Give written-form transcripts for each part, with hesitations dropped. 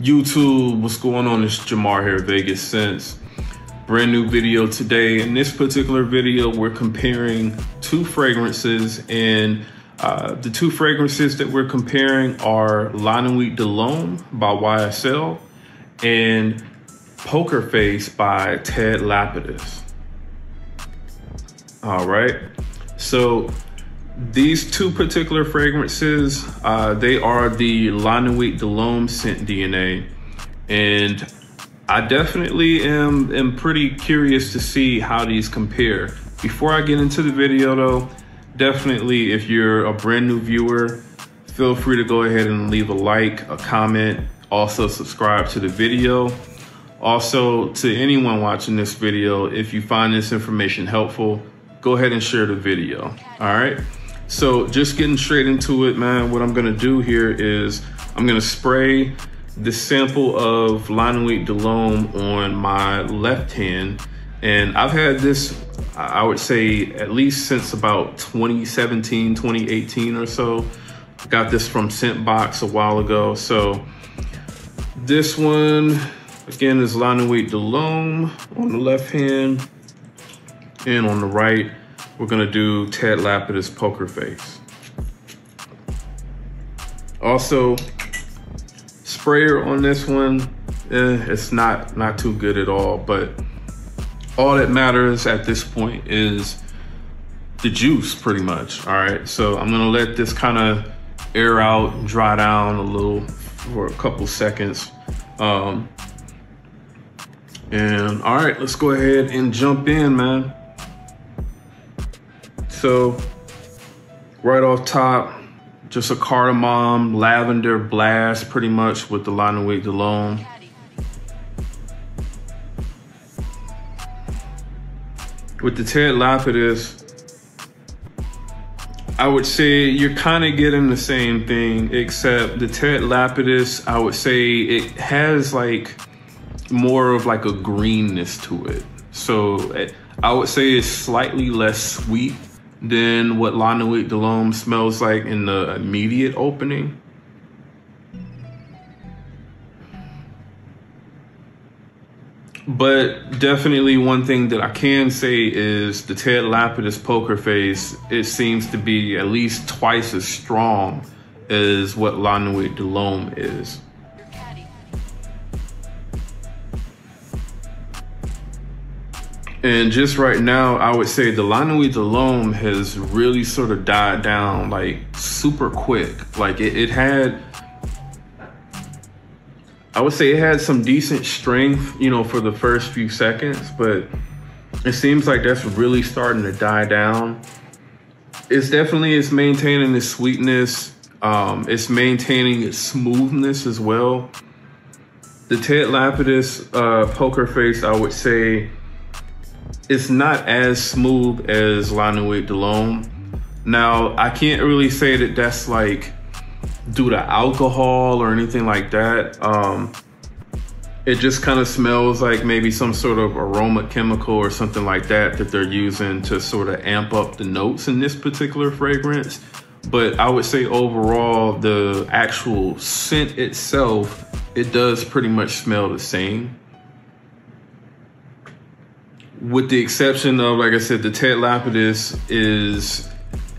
YouTube, what's going on? It's Jamar here, Vegas Sense. Brand new video today. In this particular video, we're comparing two fragrances, and the two fragrances that we're comparing are Nuit de l'Homme by YSL and Poker Face by Lapidus. All right, so these two particular fragrances, they are the Nuit de l'Homme scent DNA, and I definitely am pretty curious to see how these compare. Before I get into the video though, definitely if you're a brand new viewer, feel free to go ahead and leave a like, a comment, also subscribe to the video. Also, to anyone watching this video, if you find this information helpful, go ahead and share the video, all right? So just getting straight into it, man, what I'm gonna do here is I'm gonna spray the sample of Nuit de l'Homme on my left hand. And I've had this, I would say, at least since about 2017, 2018 or so. Got this from Scentbox a while ago. So this one, again, is Nuit de l'Homme on the left hand. And on the right, we're gonna do Lapidus Poker Face. Also, sprayer on this one, it's not too good at all, but all that matters at this point is the juice, pretty much. All right, so I'm gonna let this kind of air out, dry down a little for a couple seconds. And all right, let's go ahead and jump in, man. So right off top, just a cardamom, lavender blast, pretty much with the Nuit de l'Homme. With the Lapidus, I would say you're kind of getting the same thing, except the Lapidus, I would say it has like more of like a greenness to it. So I would say it's slightly less sweet than what Nuit de l'Homme smells like in the immediate opening. But definitely one thing that I can say is the Lapidus Poker Face, it seems to be at least twice as strong as what Nuit de l'Homme is. And just right now, I would say the Nuit de l'Homme has really sort of died down like super quick. Like it had, I would say it had some decent strength, you know, for the first few seconds, but it seems like that's really starting to die down. It's maintaining its sweetness. It's maintaining its smoothness as well. The Lapidus Poker Face, I would say, it's not as smooth as Nuit de l'Homme. Now, I can't really say that that's like due to alcohol or anything like that. It just kind of smells like maybe some sort of aroma chemical or something like that they're using to sort of amp up the notes in this particular fragrance. But I would say overall, the actual scent itself, it does pretty much smell the same. With the exception of, like I said, the Lapidus is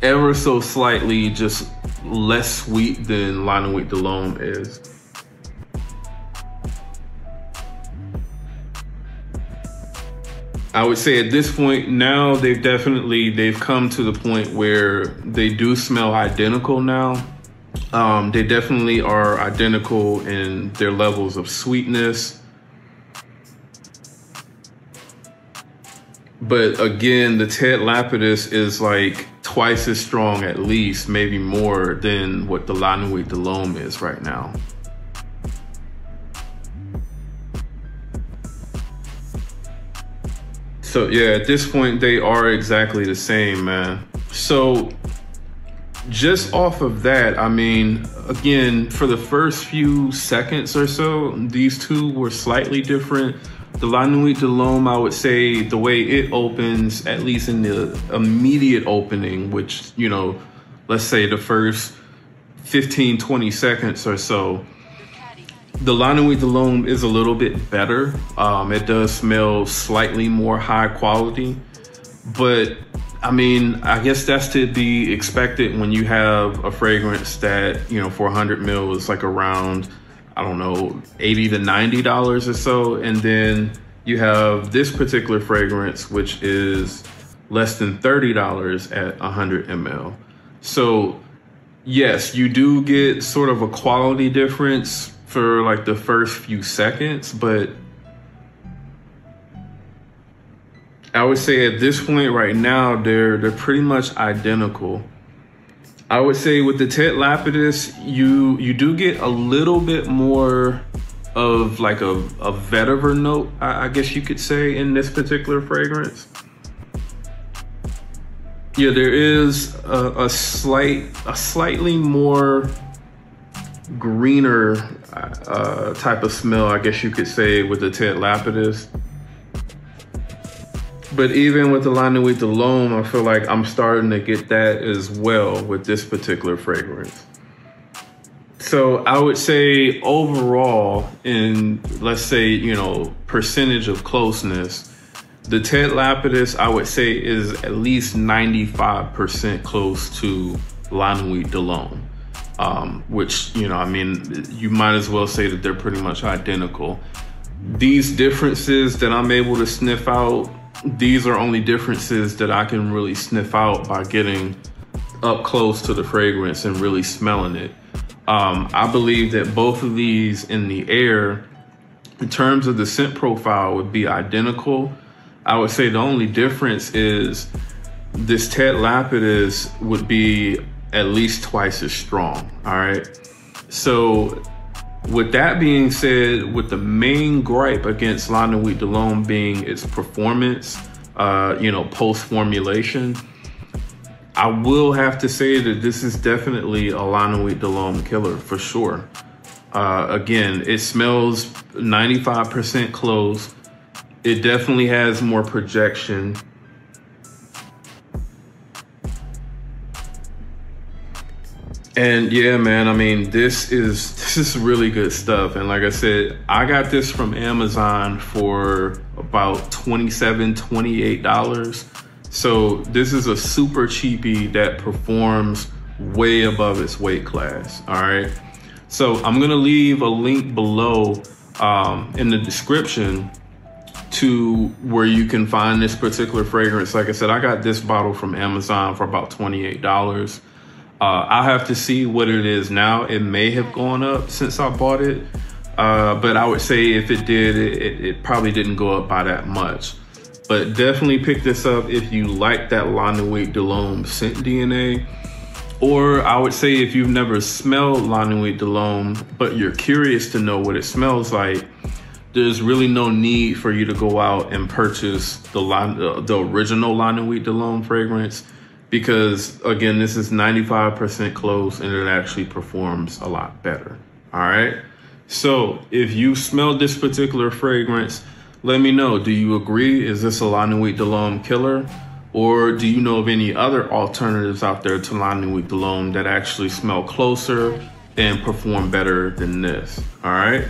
ever so slightly just less sweet than Nuit de l'Homme is. I would say at this point now, they've come to the point where they do smell identical now. They definitely are identical in their levels of sweetness. But again, the Lapidus is like twice as strong, at least, maybe more, than what the Nuit de l'Homme is right now. So yeah, at this point, they are exactly the same, man. So just off of that, I mean, again, for the first few seconds or so, these two were slightly different. The Nuit de l'Homme, I would say the way it opens, at least in the immediate opening, which, you know, let's say the first 15, 20 seconds or so, The La Nuit de l'Homme is a little bit better. It does smell slightly more high quality, but I mean, I guess that's to be expected when you have a fragrance that, you know, for 100 mil is like around, I don't know, $80 to $90 or so. And then you have this particular fragrance, which is less than $30 at 100 ml. So yes, you do get sort of a quality difference for like the first few seconds, but I would say at this point right now, they're pretty much identical. I would say with the Tet Lapidus, you do get a little bit more of like a vetiver note, I guess you could say, in this particular fragrance. Yeah, there is a slightly more greener type of smell, I guess you could say, with the Tet Lapidus. But even with the La Nuit de l'Homme, I feel like I'm starting to get that as well with this particular fragrance. So I would say overall, in let's say, you know, percentage of closeness, the Tet Lapidus, I would say, is at least 95% close to La Nuit de l'Homme, which, you know, I mean, you might as well say that they're pretty much identical. These differences that I'm able to sniff out, these are only differences that I can really sniff out by getting up close to the fragrance and really smelling it. I believe that both of these in the air, in terms of the scent profile, would be identical. I would say the only difference is this Tet Lapidus would be at least twice as strong, all right? So with that being said, with the main gripe against La Nuit de l'Homme being its performance, you know, post-formulation, I will have to say that this is definitely a La Nuit de l'Homme killer for sure. Again, it smells 95% close. It definitely has more projection. And yeah, man, I mean, this is really good stuff. And like I said, I got this from Amazon for about $27, $28. So this is a super cheapie that performs way above its weight class, all right? So I'm gonna leave a link below in the description to where you can find this particular fragrance. Like I said, I got this bottle from Amazon for about $28. I'll have to see what it is now. It may have gone up since I bought it, but I would say if it did, it probably didn't go up by that much. But definitely pick this up if you like that La Nuit de l'Homme scent DNA. Or I would say if you've never smelled La Nuit de l'Homme, but you're curious to know what it smells like, there's really no need for you to go out and purchase the original La Nuit de l'Homme fragrance, because again, this is 95% close and it actually performs a lot better, all right? So if you smell this particular fragrance, let me know, do you agree? Is this a La Nuit de l'Homme killer? Or do you know of any other alternatives out there to La Nuit de l'Homme that actually smell closer and perform better than this, all right?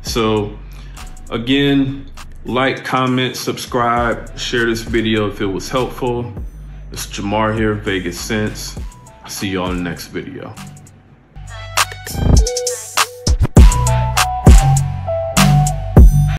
So again, like, comment, subscribe, share this video if it was helpful. It's Jamar here, Vegas Scents. I'll see you all in the next video.